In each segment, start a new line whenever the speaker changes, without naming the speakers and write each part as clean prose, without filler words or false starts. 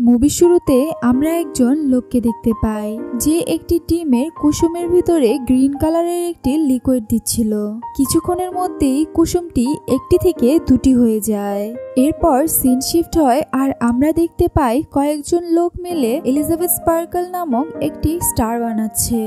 মুভির শুরুতে আমরা একজন লোককে দেখতে পাই যে একটি টিমের কুসুমের ভিতরে গ্রিন কালারের একটি লিকুইড দিচ্ছিল। কিছুক্ষণের মধ্যেই কুসুমটি একটি থেকে দুটি হয়ে যায়। এরপর সিন শিফট হয় আর আমরা দেখতে পাই কয়েকজন লোক মিলে এলিজাবেথ স্পার্কল নামক একটি স্টার বানাচ্ছে।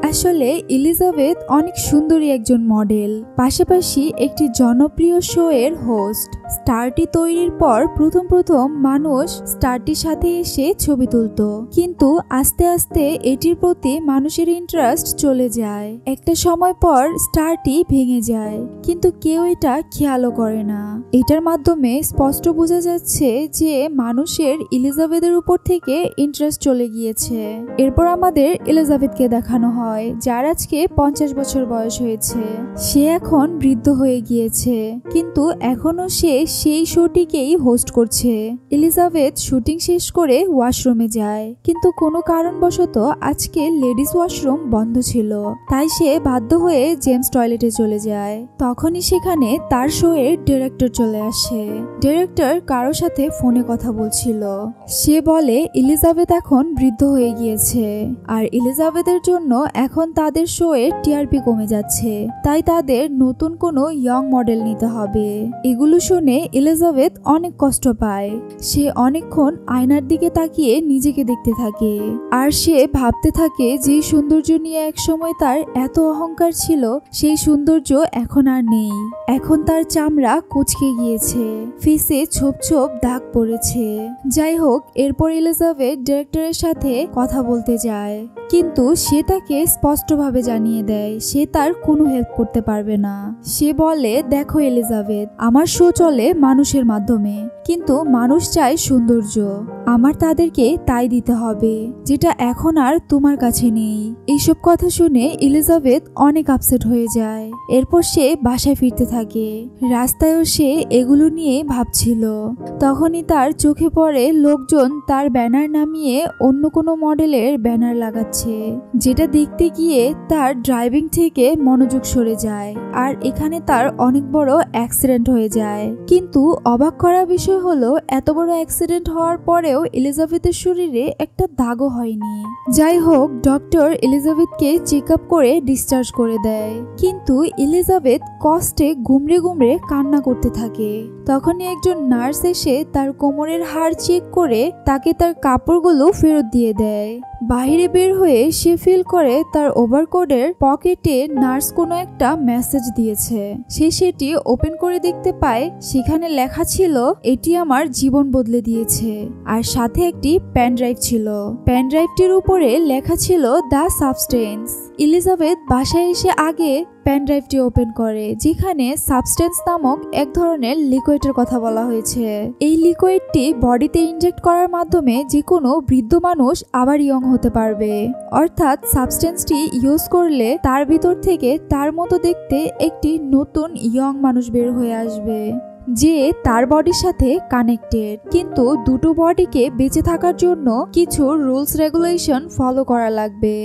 আসলে এলিজাবেথ অনেক সুন্দরী একজন মডেল, পাশাপাশি একটি জনপ্রিয় শো এর হোস্ট। স্টারটি তৈরির পর প্রথম মানুষ স্টারটির সাথে এসে ছবি তুলত, কিন্তু আস্তে আস্তে এটির প্রতি মানুষের ইন্টারেস্ট চলে যায়। একটা সময় পর স্টারটি ভেঙে যায়, কিন্তু কেউ এটা খেয়ালও করে না। এটার মাধ্যমে স্পষ্ট বোঝা যাচ্ছে যে মানুষের এলিজাবেথের উপর থেকে ইন্টারেস্ট চলে গিয়েছে। এরপর আমাদের এলিজাবেথকে দেখানো হয়, যার আজকে 50 বছর বয়স হয়েছে। সে এখন বৃদ্ধ হয়ে গিয়েছে, কিন্তু এখনো সে সেই শোটিকেই হোস্ট করছে। এলিজাবেথ শুটিং শেষ করে ওয়াশরুমে যায়, কিন্তু কোনো কারণবশত আজকে লেডিস ওয়াশরুম বন্ধ ছিল। তাই সে বাধ্য হয়ে জেমস টয়লেটে চলে যায়। তখনই সেখানে তার শো এর ডিরেক্টর চলে আসে। ডিরেক্টর কারো সাথে ফোনে কথা বলছিল। সে বলে এলিজাবেথ এখন বৃদ্ধ হয়ে গিয়েছে, আর এলিজাবেথের জন্য এখন তাদের শো এর টিআরপি কমে যাচ্ছে, তাই তাদের নতুন কোনো ইয়ং মডেল নিতে হবে। এগুলো শুনে এলিজাবেথ অনেক কষ্ট পায়। সে অনেকক্ষণ আয়নার দিকে তাকিয়ে নিজেকে দেখতে থাকে, আর সে ভাবতে থাকে যে সৌন্দর্য নিয়ে একসময় তার এত অহংকার ছিল, সেই সৌন্দর্য এখন আর নেই। এখন তার চামড়া কুঁচকে গিয়েছে, ফেসে ছোপ ছোপ দাগ পড়েছে। যাই হোক, এরপর এলিজাবেথ ডিরেক্টরের সাথে কথা বলতে যায়, কিন্তু সে তাকে স্পষ্টভাবে জানিয়ে দেয় সে তার কোনো হেল্প করতে পারবে না। সে বলে, দেখো এলিজাবেথ, আমার শো চলে মানুষের মাধ্যমে, কিন্তু মানুষ চায় সৌন্দর্য। আমার তাদেরকে তাই দিতে হবে, যেটা এখন আর তোমার কাছে নেই। এইসব কথা শুনে এলিজাবেথ অনেক আপসেট হয়ে যায়। এরপর সে বাসায় ফিরতে থাকে। রাস্তায়ও সে এগুলো নিয়ে ভাবছিল। তখনই তার চোখে পড়ে লোকজন তার ব্যানার নামিয়ে অন্য কোনো মডেলের ব্যানার লাগাচ্ছে, যেটা দেখতে গিয়ে তার ড্রাইভিং থেকে মনোযোগ সরে যায়, আর এখানে তার অনেক বড় অ্যাক্সিডেন্ট হয়ে যায়। কিন্তু অবাক করা বিষয় হলো, এত বড় অ্যাক্সিডেন্ট হওয়ার পরেও এলিজাবেথের শরীরে একটা দাগও হয়নি। যাই হোক, ডক্টর এলিজাবেথকে চেক আপ করে ডিসচার্জ করে দেয়, কিন্তু এলিজাবেথ কষ্টে গুমড়ে গুমড়ে কান্না করতে থাকে। তখনই একজন নার্স এসে তার কোমরের হাড় চেক করে তাকে তার কাপড়গুলো ফেরত দিয়ে দেয়। বাইরে বের হয়ে সে ফিল করে তার ওভারকোটের পকেটে নার্স কোনো একটা মেসেজ দিয়েছে। সে সেটি ওপেন করে দেখতে পায়, সেখানে লেখা ছিল, এটি আমার জীবন বদলে দিয়েছে। আর সাথে একটি পেন ড্রাইভ ছিল। পেন ড্রাইভটির উপরে লেখা ছিল দ্য সাবস্টেন্স। এলিজাবেথ বাসায় এসে আগে পেন ড্রাইভটি ওপেন করে, যেখানে সাবস্টেন্স নামক এক ধরনের লিকুইডের কথা বলা হয়েছে। এই লিকুইডটি বডিতে ইনজেক্ট করার মাধ্যমে যে কোনো বৃদ্ধ মানুষ আবার ইয়ং হতে পারবে। অর্থাৎ সাবস্টেন্সটি ইউজ করলে তার ভিতর থেকে তার মতো দেখতে একটি নতুন ইয়ং মানুষ বের হয়ে আসবে, যে তার বডির সাথে কানেক্টেড। কিন্তু দুটো বডিকে বেঁচে থাকার জন্য কিছু রুলস রেগুলেশন ফলো করা লাগবে।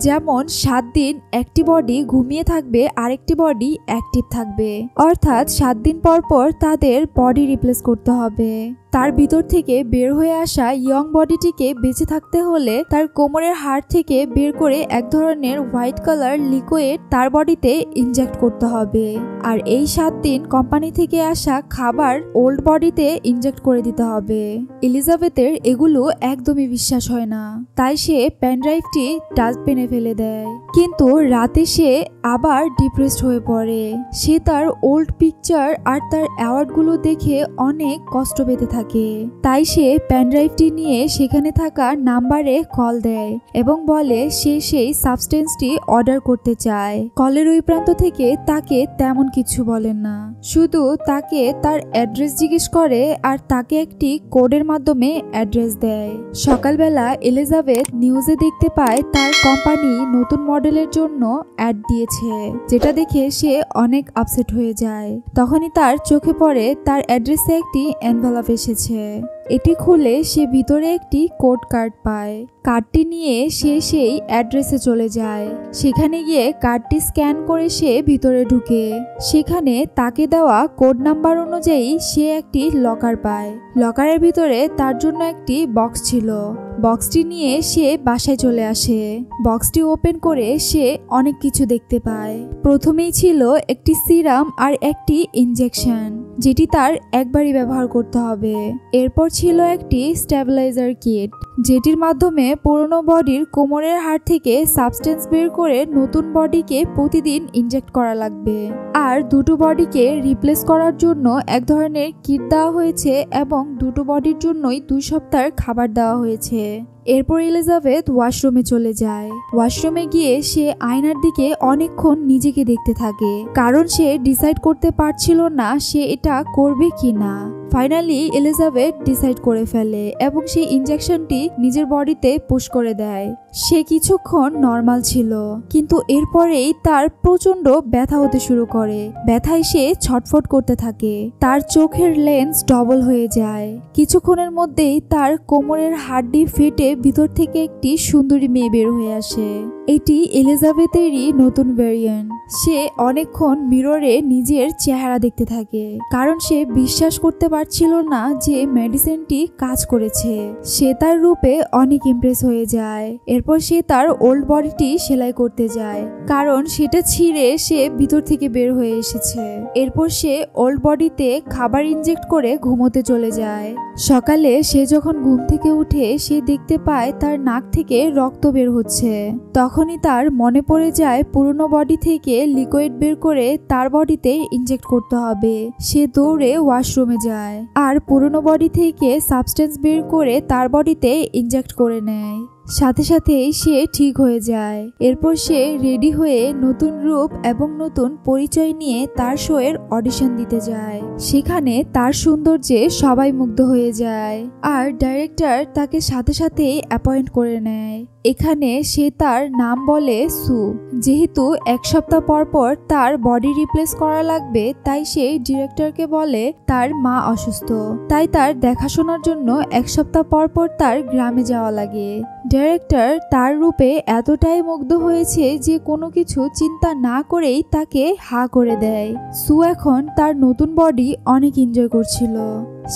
যেমন 7 দিন একটি বডি ঘুমিয়ে থাকবে, আরেকটি বডি অ্যাক্টিভ থাকবে। অর্থাৎ 7 দিন পর পর তাদের বডি রিপ্লেস করতে হবে। তার ভিতর থেকে বের হয়ে আসা ইয়ং বডিটিকে বেঁচে থাকতে হলে তার কোমরের হাড় থেকে বের করে এক ধরনের হোয়াইট কালার লিকুইড তার বডিতে ইনজেক্ট করতে হবে। আর এই 7 দিন কোম্পানি থেকে আসা খাবার ওল্ড বডিতে ইনজেক্ট করে দিতে হবে। এলিজাবেথের এগুলো একদমই বিশ্বাস হয় না, তাই সে পেন ড্রাইভটি ডাস্টবিনে ফেলে দেয়। কিন্তু রাতে সে আবার ডিপ্রেসড হয়ে পড়ে। সে তার ওল্ড পিকচার আর তার অ্যাওয়ার্ডগুলো দেখে অনেক কষ্ট পেতে থাকে। তাই সে পেন ড্রাইভটি নিয়ে সেখানে থাকা নাম্বারে কল দেয় এবং বলে সে সেই সাবস্টেন্সটি অর্ডার করতে চায়। কলের ওই প্রান্ত থেকে তাকে তেমন কিছু বলেন না, শুধু তাকে তার অ্যাড্রেস জিজ্ঞেস করে আর তাকে একটি কোডের মাধ্যমে অ্যাড্রেস দেয়। সকালবেলা এলিজাবেথ নিউজে দেখতে পায় তার কোম্পানি নতুন মডেলের জন্য অ্যাড দিয়েছে, যেটা দেখে সে অনেক আপসেট হয়ে যায়। তখনই তার চোখে পড়ে তার অ্যাড্রেসে একটি এনভেলপ এসেছে। এটি খুলে সে ভিতরে একটি কোড কার্ড পায়। কার্ডটি নিয়ে সে সেই অ্যাড্রেসে চলে যায়। সেখানে গিয়ে কার্ডটি স্ক্যান করে সে ভিতরে ঢুকে। সেখানে তাকে দেওয়া কোড নাম্বার অনুযায়ী সে একটি লকার পায়। লকারের ভিতরে তার জন্য একটি বক্স ছিল। বক্সটি নিয়ে সে বাসায় চলে আসে। বক্সটি ওপেন করে সে অনেক কিছু দেখতে পায়। প্রথমেই ছিল একটি সিরাম আর একটি ইনজেকশন, যেটি তার একবারই ব্যবহার করতে হবে। এরপর ছিল একটি স্টেবিলাইজার কিট, যেটির মাধ্যমে পুরনো বডির কোমরের হাড় থেকে সাবস্টেন্স বের করে নতুন বডিকে প্রতিদিন ইনজেক্ট করা লাগবে। আর দুটো বডিকে রিপ্লেস করার জন্য এক ধরনের কিট দেওয়া হয়েছে এবং দুটো বডির জন্যই 2 সপ্তাহের খাবার দেওয়া হয়েছে। এরপর এলিজাবেথ ওয়াশরুমে চলে যায়। ওয়াশরুমে গিয়ে সে আয়নার দিকে অনেকক্ষণ নিজেকে দেখতে থাকে, কারণ সে ডিসাইড করতে পারছিল না সে এটা করবে কি না। ফাইনালি এলিজাবেথ ডিসাইড করে ফেলে এবং সেই ইনজেকশনটি নিজের বডিতে পুশ করে দেয়। সে কিছুক্ষণ নর্মাল ছিল, কিন্তু এরপরেই তার প্রচন্ড ব্যথা হতে শুরু করে। ব্যথায় সে ছটফট করতে থাকে। তার চোখের লেন্স ডবল হয়ে যায়। কিছুক্ষণের মধ্যেই তার কোমরের হাড্ডি ফেটে ভিতর থেকে একটি সুন্দরী মেয়ে বের হয়ে আসে। এটি এলিজাবেথেরই নতুন ভ্যারিয়েন্ট। সে অনেকক্ষণ মিররে নিজের চেহারা দেখতে থাকে, কারণ সে বিশ্বাস করতে পারছিল না যে মেডিসিনটি কাজ করেছে। সে তার রূপে অনেক ইমপ্রেস হয়ে যায়। এরপর সে তার ওল্ড বডিটি সেলাই করতে যায়, কারণ সেটা ছিঁড়ে সে ভিতর থেকে বের হয়ে এসেছে। এরপর সে ওল্ড বডিতে খাবার ইনজেক্ট করে ঘুমোতে চলে যায়। সকালে সে যখন ঘুম থেকে উঠে সে দেখতে পায় তার নাক থেকে রক্ত বের হচ্ছে। তখনই তার মনে পড়ে যায় পুরনো বডি থেকে লিকুইড বের করে তার বডিতে ইনজেক্ট করতে হবে। সে দৌড়ে ওয়াশরুমে যায় আর পুরনো বডি থেকে সাবস্টেন্স বের করে তার বডিতে ইনজেক্ট করে নেয়। সাথে সাথেই সে ঠিক হয়ে যায়। এরপর সে রেডি হয়ে নতুন রূপ এবং নতুন পরিচয় নিয়ে তার শো এর অডিশন দিতে যায়। সেখানে তার সৌন্দর্যে সবাই মুগ্ধ হয়ে যায় আর ডাইরেক্টর তাকে সাথে সাথেই অ্যাপয়েন্ট করে নেয়। এখানে সে তার নাম বলে সু। যেহেতু 1 সপ্তাহ পর পর তার বডি রিপ্লেস করা লাগবে, তাই সে ডিরেক্টরকে বলে তার মা অসুস্থ, তাই তার দেখাশোনার জন্য 1 সপ্তাহ পর পর তার গ্রামে যাওয়া লাগে। ডাইরেক্টর তার রূপে এতটাই মুগ্ধ হয়েছে যে কোনো কিছু চিন্তা না করেই তাকে হা করে দেয়। সু এখন তার নতুন বডি অনেক এনজয় করছিল।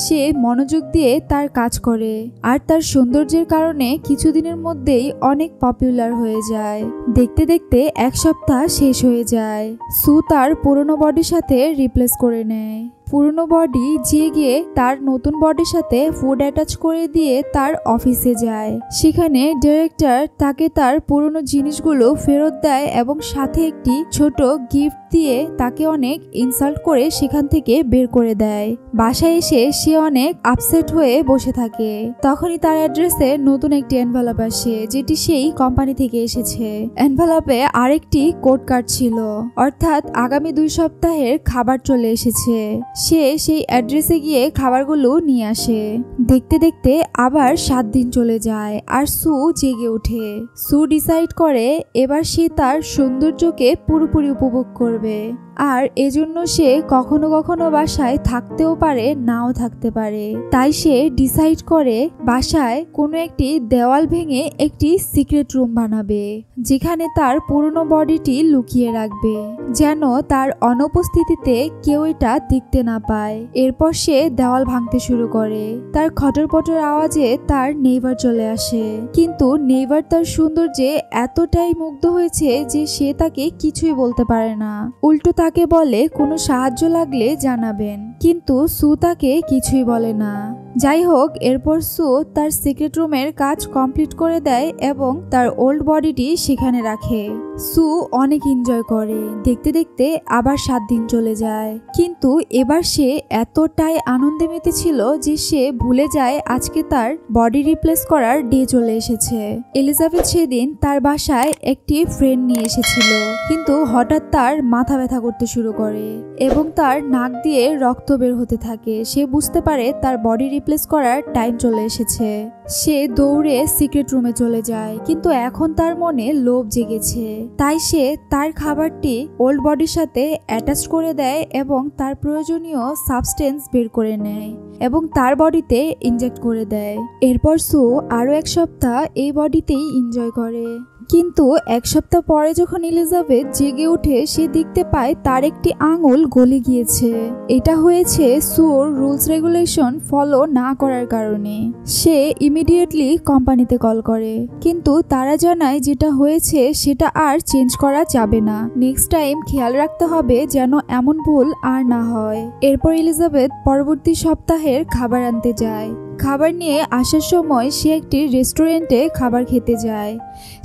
সে মনোযোগ দিয়ে তার কাজ করে আর তার সৌন্দর্যের কারণে কিছুদিনের মধ্যেই অনেক পপুলার হয়ে যায়। দেখতে দেখতে 1 সপ্তাহ শেষ হয়ে যায়। সু তার পুরনো বডির সাথে রিপ্লেস করে নেয়। পুরনো বডি গিয়ে তার নতুন বডির সাথে ফুড অ্যাটাচ করে দিয়ে তার অফিসে যায়। সেখানে ডিরেক্টর তাকে তার পুরনো জিনিসগুলো ফেরত দেয় এবং সাথে একটি ছোট গিফট দিয়ে তাকে অনেক ইনসাল্ট করে সেখান থেকে বের করে দেয়। বাসায় এসে সে অনেক আপসেট হয়ে বসে থাকে। তখনই তার অ্যাড্রেসে নতুন একটি এনভেলপ আসে, যেটি সেই কোম্পানি থেকে এসেছে। এনভেলপে আরেকটি কোড কার্ড ছিল, অর্থাৎ আগামী 2 সপ্তাহের খাবার চলে এসেছে। সে সেই অ্যাড্রেসে গিয়ে খাবারগুলো নিয়ে আসে। দেখতে দেখতে আবার 7 দিন চলে যায় আর সু জেগে ওঠে। সু ডিসাইড করে এবার সে তার সৌন্দর্যকে পুরোপুরি উপভোগ করবে। আর এজন্য সে কখনো কখনো বাসায় থাকতেও পারে, নাও থাকতে পারে। তাই সে ডিসাইড করে বাসায় কোনো একটি দেওয়াল ভেঙে একটি সিক্রেট রুম বানাবে, যেখানে তার পুরনো বডিটি লুকিয়ে রাখবে, যেন তার অনুপস্থিতিতে কেউ এটা দেখতে না পায়। এরপর সে দেওয়াল ভাঙতে শুরু করে। তার খটরপটর আওয়াজে তার নেইবার চলে আসে, কিন্তু নেইবার তার সৌন্দর্যে এতটাই মুগ্ধ হয়েছে যে সে তাকে কিছুই বলতে পারে না। উল্টো তাকে বলে কোনো সাহায্য লাগলে জানাবেন, কিন্তু সু তাকে কিছুই বলে না। যাই হোক, এরপর সু তার সিক্রেট রুমের কাজ কমপ্লিট করে দেয় এবং তার ওল্ড বডিটি সেখানে রাখে। সু অনেক এনজয় করে। দেখতে দেখতে আবার 7 দিন চলে যায়, কিন্তু এবার সে এতটাই আনন্দে মেতেছিল যে সে ভুলে যায় আজকে তার বডি রিপ্লেস করার ডে চলে এসেছে। এলিজাবেথ সেদিন তার বাসায় একটি ফ্রেন্ড নিয়ে এসেছিল, কিন্তু হঠাৎ তার মাথা ব্যথা করতে শুরু করে এবং তার নাক দিয়ে রক্ত বের হতে থাকে। সে বুঝতে পারে তার বডি রিপ্লেস করার টাইম চলে এসেছে। সে দৌড়ে সিক্রেট রুমে চলে যায়, কিন্তু এখন তার মনে লোভ জেগেছে। তাই সে তার খাবারটি ওল্ড বডির সাথে অ্যাটাচ করে দেয় এবং তার প্রয়োজনীয় সাবস্টেন্স বের করে নেয় এবং তার বডিতে ইনজেক্ট করে দেয়। এরপর সু আরও 1 সপ্তাহ এই বডিতেই এনজয় করে। কিন্তু 1 সপ্তাহ পরে যখন এলিজাবেথ জেগে ওঠে সে দেখতে পায় তার একটি আঙুল গলে গিয়েছে। এটা হয়েছে সুর রুলস রেগুলেশন ফলো না করার কারণে। সে ইমিডিয়েটলি কোম্পানিতে কল করে, কিন্তু তারা জানায় যেটা হয়েছে সেটা আর চেঞ্জ করা যাবে না। নেক্সট টাইম খেয়াল রাখতে হবে যেন এমন ভুল আর না হয়। এরপর এলিজাবেথ পরবর্তী সপ্তাহের খাবার আনতে যায়। খাবার নিয়ে আসার সময় সে একটি রেস্টুরেন্টে খাবার খেতে যায়।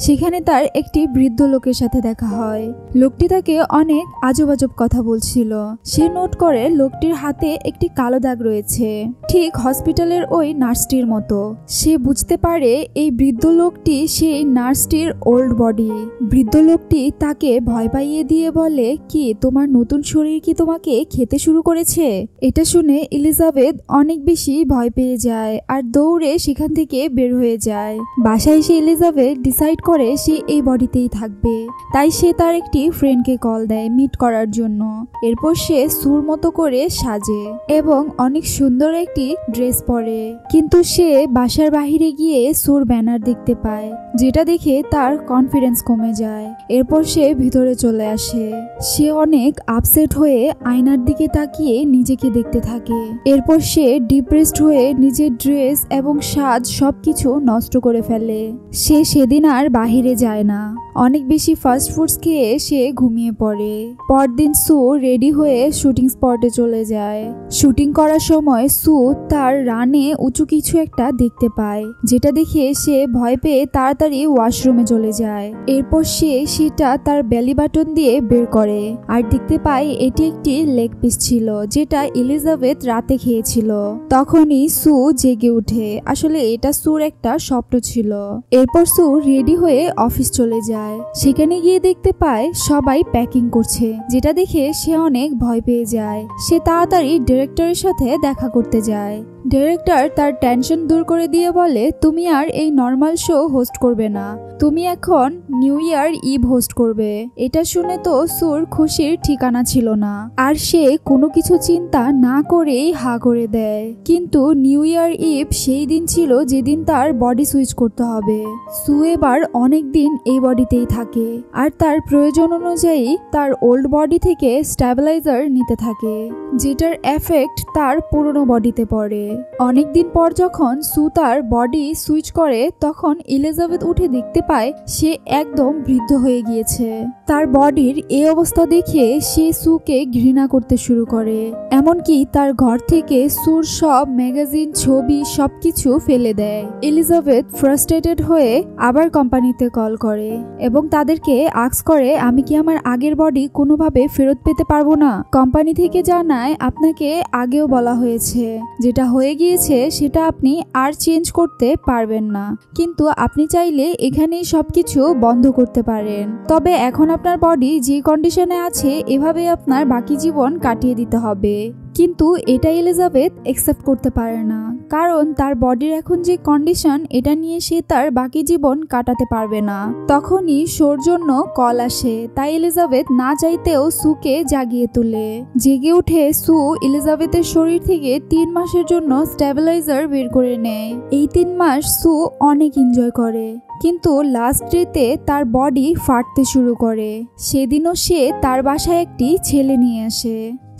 সেখানে তার একটি বৃদ্ধ লোকের সাথে দেখা হয়। লোকটি তাকে অনেক আজব আজব কথা বলছিল। সে নোট করে লোকটির হাতে একটি কালো দাগ রয়েছে, ঠিক হসপিটালের ওই নার্সটির মতো। সে বুঝতে পারে এই বৃদ্ধ লোকটি সেই নার্সটির ওল্ড বডি। বৃদ্ধ লোকটি তাকে ভয় পাইয়ে দিয়ে বলে, কি তোমার নতুন শরীর কি তোমাকে খেতে শুরু করেছে? এটা শুনে এলিজাবেথ অনেক বেশি ভয় পেয়ে যায় আর দৌড়ে সেখান থেকে বের হয়ে যায়। বাসায় এসে এলিজাবেথ ডিসাইড করে সে এই বডিতেই থাকবে। তাই সে তার একটি ফ্রেন্ডকে কল দেয় মিট করার জন্য। এরপর সে সুর মতো করে সাজে এবং অনেক সুন্দর একটি ড্রেস পরে। কিন্তু সে বাসার বাহিরে গিয়ে সুর ব্যানার দেখতে পায়, যেটা দেখে তার কনফিডেন্স কমে যায়। এরপর সে ভিতরে চলে আসে। সে অনেক আপসেট হয়ে আয়নার দিকে তাকিয়ে নিজেকে দেখতে থাকে। এরপর সে ডিপ্রেসড হয়ে নিজের ড্রেস এবং সাজ সবকিছু নষ্ট করে ফেলে। সে সেদিন আর বাহিরে যায় না। অনেক বেশি ফাস্ট ফুডস খেয়ে সে ঘুমিয়ে পড়ে। পরদিন সু রেডি হয়ে শুটিং স্পটে চলে যায়। শুটিং করার সময় সু তার রানে উঁচু কিছু একটা দেখতে পায়, যেটা দেখে সে ভয় পেয়ে তাড়াতাড়ি ওয়াশরুমে চলে যায়। এরপর সে সেটা তার বেলি বাটন দিয়ে বের করে আর দেখতে পায় এটি একটি লেগ পিস ছিল, যেটা এলিজাবেথ রাতে খেয়েছিল। তখনই সু জেগে উঠে। আসলে এটা সুর একটা স্বপ্ন ছিল। এরপর সু রেডি হয়ে অফিস চলে যায়। সেখানে গিয়ে দেখতে পায় সবাই প্যাকিং করছে, যেটা দেখে সে অনেক ভয় পেয়ে যায়। সে তাড়াতাড়ি ডিরেক্টরের সাথে দেখা করতে যায়। ডিরেক্টর তার টেনশন দূর করে দিয়ে বলে, তুমি আর এই নর্মাল শো হোস্ট করবে না, তুমি এখন নিউ ইয়ার ইভ হোস্ট করবে। এটা শুনে তো সুর খুশির ঠিকানা ছিল না, আর সে কোনো কিছু চিন্তা না করেই হা করে দেয়। কিন্তু নিউ ইয়ার ইভ সেই দিন ছিল যেদিন তার বডি সুইচ করতে হবে। সু এবার অনেক দিন এই বডিতেই থাকে আর তার প্রয়োজন অনুযায়ী তার ওল্ড বডি থেকে স্ট্যাবিলাইজার নিতে থাকে, যেটার এফেক্ট তার পুরনো বডিতে পড়ে। অনেকদিন পর যখন সু তার বডি সুইচ করে তখন এলিজাবেথ উঠে দেখতে পায় সে একদম বৃদ্ধ হয়ে গিয়েছে। তার বডির এই অবস্থা দেখে সে সুকে ঘৃণা করতে শুরু করে। এমনকি তার ঘর থেকে সুর সব ম্যাগাজিন ছবি সবকিছু ফেলে দেয়। এলিজাবেথ ফ্রাস্ট্রেটেড হয়ে আবার কোম্পানিতে কল করে এবং তাদেরকে আস্ক করে, আমি কি আমার আগের বডি কোনোভাবে ফেরত পেতে পারবো না? কোম্পানি থেকে জানায়, আপনাকে আগেও বলা হয়েছে যেটা হয়ে গিয়েছে সেটা আপনি আর চেঞ্জ করতে পারবেন না, কিন্তু আপনি চাইলে এখানেই সবকিছু বন্ধ করতে পারেন। তবে এখন আপনার বডি যে কন্ডিশনে আছে এভাবে আপনার বাকি জীবন কাটিয়ে দিতে হবে। কিন্তু এটা এলিজাবেথ একসেপ্ট করতে পারে না, কারণ তার বডির এখন যে কন্ডিশন এটা নিয়ে সে তার বাকি জীবন কাটাতে পারবে না। তখনই শোর জন্য কল আসে, তাই এলিজাবেথ না চাইতেও সুকে জাগিয়ে তোলে। জেগে উঠে সু এলিজাবেথের শরীর থেকে 3 মাসের জন্য স্ট্যাবিলাইজার বের করে নেয়। এই 3 মাস সু অনেক এনজয় করে, কিন্তু লাস্ট ডেতে তার বডি ফাটতে শুরু করে। সেদিনও সে তার বাসায় একটি ছেলে নিয়ে আসে।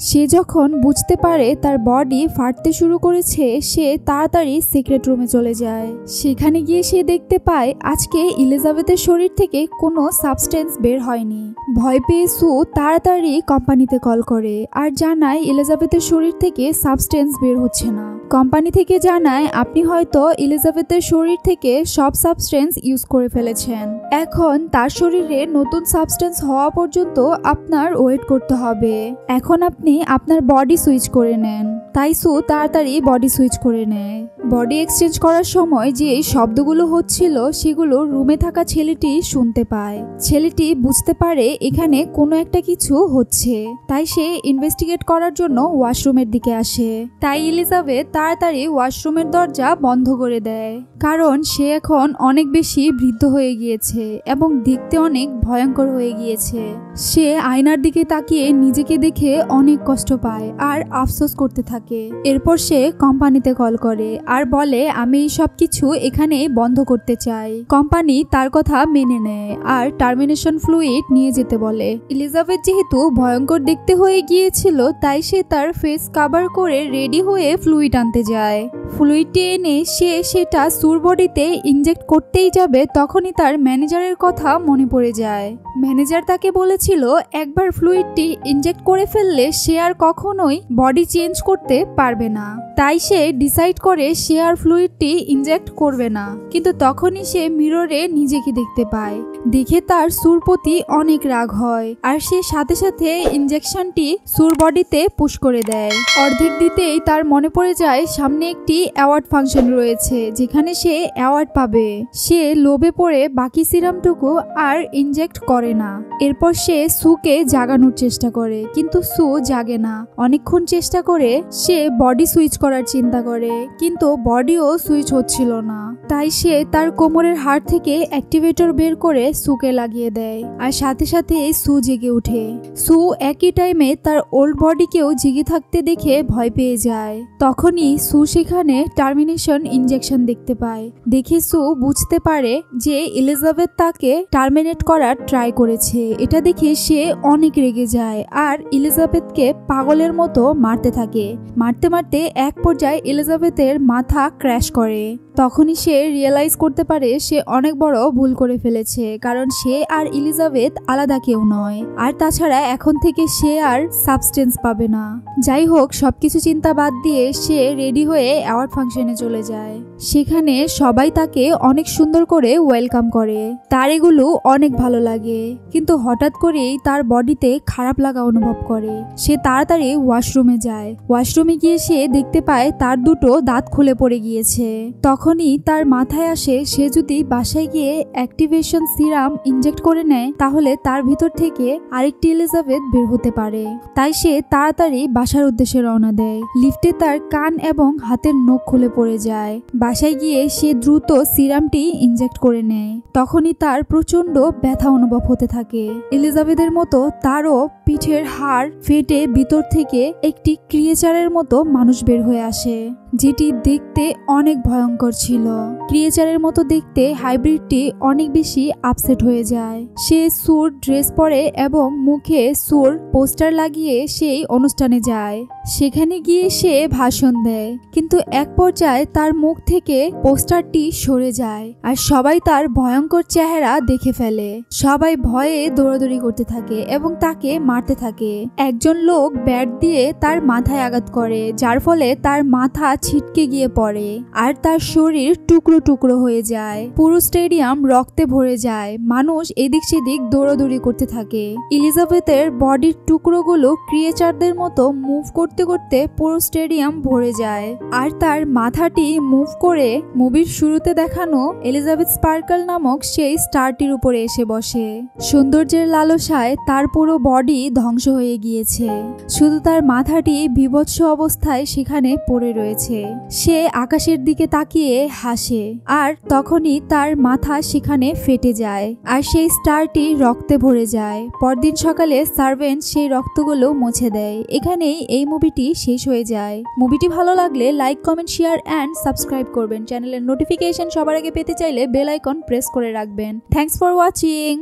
সে যখন বুঝতে পারে তার বডি ফাটতে শুরু করেছে সে তাড়াতাড়ি সিক্রেট রুমে চলে যায়। সেখানে গিয়ে সে দেখতে পায় আজকে এলিজাবেথের শরীর থেকে কোনো সাবস্টেন্স বের হয়নি। ভয় পেয়ে সু তাড়াতাড়ি কোম্পানিতে কল করে আর জানায় এলিজাবেথের শরীর থেকে সাবস্টেন্স বের হচ্ছে না। কোম্পানি থেকে জানায়, আপনি হয়তো এলিজাবেথের শরীর থেকে সব সাবস্টেন্স ইউজ করে ফেলেছেন। এখন তার শরীরে নতুন সাবস্টেন্স হওয়া পর্যন্ত আপনার ওয়েট করতে হবে। এখন আপনি আপনার বডি সুইচ করে নেন। তাই সু তাড়াতাড়ি বডি সুইচ করে নেয়। বডি এক্সচেঞ্জ করার সময় যে শব্দগুলো হচ্ছিল সেগুলো রুমে থাকা ছেলেটি শুনতে পায়। ছেলেটি বুঝতে পারে এখানে কোনো একটা কিছু হচ্ছে, তাই সে ইনভেস্টিগেট করার জন্য ওয়াশরুমের দিকে আসে। তাই এলিজাবেথ তাড়াতাড়ি ওয়াশরুমের দরজা বন্ধ করে দেয়, কারণ সে এখন অনেক বেশি বৃদ্ধ হয়ে গিয়েছে এবং দেখতে অনেক ভয়ঙ্কর হয়ে গিয়েছে। সে আয়নার দিকে তাকিয়ে নিজেকে দেখে অনেক কষ্ট পায় আর আফসোস করতে থাকে। এরপর সে কোম্পানিতে কল করে আর বলে আমি সব কিছু এখানে বন্ধ করতে চাই। কোম্পানি তার কথা মেনে নেয় আর টার্মিনেশন ফ্লুইড নিয়ে যেতে বলে। এলিজাবেথ যেহেতু ভয়ঙ্কর দেখতে হয়ে গিয়েছিল তাই সে তার ফেস কভার করে রেডি হয়ে ফ্লুইড আনতে যায়। ফ্লুইডটি এনে সে সেটা সুর বডিতে ইনজেক্ট করতেই যাবে, তখনই তার ম্যানেজারের কথা মনে পড়ে যায়। ম্যানেজার তাকে বলেছিল একবার ফ্লুইডটি ইনজেক্ট করে ফেললে সে আর কখনোই বডি চেঞ্জ করতে পারবে না। তাই সে ডিসাইড করে সে আর ফ্লুইডটি ইনজেক্ট করবে না। কিন্তু তখনই সে মিররে নিজেকে দেখতে পায়। দেখে তার সুর প্রতি অনেক রাগ হয় আর সে সাথে সাথে ইনজেকশনটি সুর বডিতে পুশ করে দেয়। অর্ধেক দিতেই তার মনে পড়ে যায় সামনে একটি অ্যাওয়ার্ড ফাংশন রয়েছে যেখানে সে অ্যাওয়ার্ড পাবে। সে লোভে পড়ে বাকি সিরামটুকু আর ইনজেক্ট করে না। এরপর সে সুকে জাগানোর চেষ্টা করে, কিন্তু সু জাগে না। অনেকক্ষণ চেষ্টা করে সে বডি সুইচ করার চিন্তা করে, কিন্তু বডিও সুইচ হচ্ছিল না। তাই সে তার কোমরের হাড় থেকে অ্যাক্টিভেটর বের করে সুকে লাগিয়ে দেয় আর সাথে সাথে সু জেগে ওঠে। সু একই টাইমে তার ওল্ড বডিকেও জেগে থাকতে দেখে ভয় পেয়ে যায়। তখনই সু সেখানে টার্মিনেশন ইনজেকশন দেখতে পায়। দেখে সু বুঝতে পারে যে এলিজাবেথ তাকে টার্মিনেট করার ট্রাই করেছে। এটা দেখে সে অনেক রেগে যায় আর এলিজাবেথকে পাগলের মতো মারতে থাকে। মারতে মারতে এক পর্যায়ে এলিজাবেথের মাথা ক্র্যাশ করে। তখনই সে রিয়েলাইজ করতে পারে সে অনেক বড় ভুল করে ফেলেছে, কারণ সে আর এলিজাবেথ আলাদা কেউ নয়। আর তাছাড়া এখন থেকে সে আর সাবস্টেন্স পাবে না। যাই হোক, সবকিছু চিন্তা বাদ দিয়ে সে রেডি হয়ে অ্যাওয়ার্ড ফাংশনে চলে যায়। সেখানে সবাই তাকে অনেক সুন্দর করে ওয়েলকাম করে। তার এগুলো অনেক ভালো লাগে, কিন্তু হঠাৎ করেই তার বডিতে খারাপ লাগা অনুভব করে। সে তাড়াতাড়ি ওয়াশরুমে যায়। ওয়াশরুমে গিয়ে সে দেখতে পায় তার দুটো দাঁত খুলে পড়ে গিয়েছে। তখনই তার মাথায় আসে সে যদি বাসায় গিয়ে অ্যাক্টিভেশন সিরাম ইনজেক্ট করে নেয় তাহলে তার ভিতর থেকে আরেকটি এলিজাবেথ বের হতে পারে। তাই সে তাড়াতাড়ি বাসার উদ্দেশ্যে রওনা দেয়। লিফটে তার কান এবং হাতের নখ খুলে পড়ে যায়। বাসায় গিয়ে সে দ্রুত সিরামটি ইনজেক্ট করে নেয়। তখনই তার প্রচন্ড ব্যথা অনুভব হতে থাকে। এলিজাবেথের মতো তারও পিঠের হাড় ফেটে ভিতর থেকে একটি ক্রিয়েচারের মতো মানুষ বের হয়ে আসে, যেটি দেখতে অনেক ভয়ঙ্কর ছিল। ক্রিয়েচারের মতো দেখতে হাইব্রিডটি অনেক বেশি আপসেট হয়ে যায়। সে সুর ড্রেস পরে এবং মুখে সুর পোস্টার লাগিয়ে সেই অনুষ্ঠানে যায়। সেখানে গিয়ে সে ভাষণ দেয়, কিন্তু এক পর্যায়ে তার মুখ থেকে পোস্টারটি সরে যায় আর সবাই তার ভয়ঙ্কর চেহারা দেখে ফেলে। সবাই ভয়ে দৌড়াদৌড়ি করতে থাকে এবং তাকে মারতে থাকে। একজন লোক ব্যাট দিয়ে তার মাথায় আঘাত করে, যার ফলে তার মাথা ছিটকে গিয়ে পড়ে আর তার শরীর টুকরো টুকরো হয়ে যায়। পুরো স্টেডিয়াম রক্তে ভরে যায়। মানুষ এদিক সেদিক দৌড়াদৌড়ি করতে থাকে। এলিজাবেথের বডির টুকরোগুলো ক্রিয়েচারদের মতো মুভ করতে করতে পুরো স্টেডিয়াম ভরে যায় আর তার মাথাটি মুভ করে মুভির শুরুতে দেখানো এলিজাবেথ স্পার্কল নামক সেই স্টারটির উপরে এসে বসে। সৌন্দর্যের লালসায় তার পুরো বডি ধ্বংস হয়ে গিয়েছে, শুধু তার মাথাটি বিভৎস অবস্থায় সেখানে পড়ে রয়েছে। সে আকাশের দিকে তাকিয়ে হাসে আর তখনই তার মাথা সেখানে ফেটে যায় আর সেই স্টারটি রক্তে ভরে যায়। পরদিন সকালে সার্ভেন্ট সেই রক্তগুলো মুছে দেয়। এখানেই এই মুভিটি শেষ হয়ে যায়। মুভিটি ভালো লাগলে like, comment, share and subscribe করবেন। চ্যানেলের নোটিফিকেশন সবার আগে পেতে চাইলে বেল আইকন প্রেস করে রাখবেন। Thanks for watching.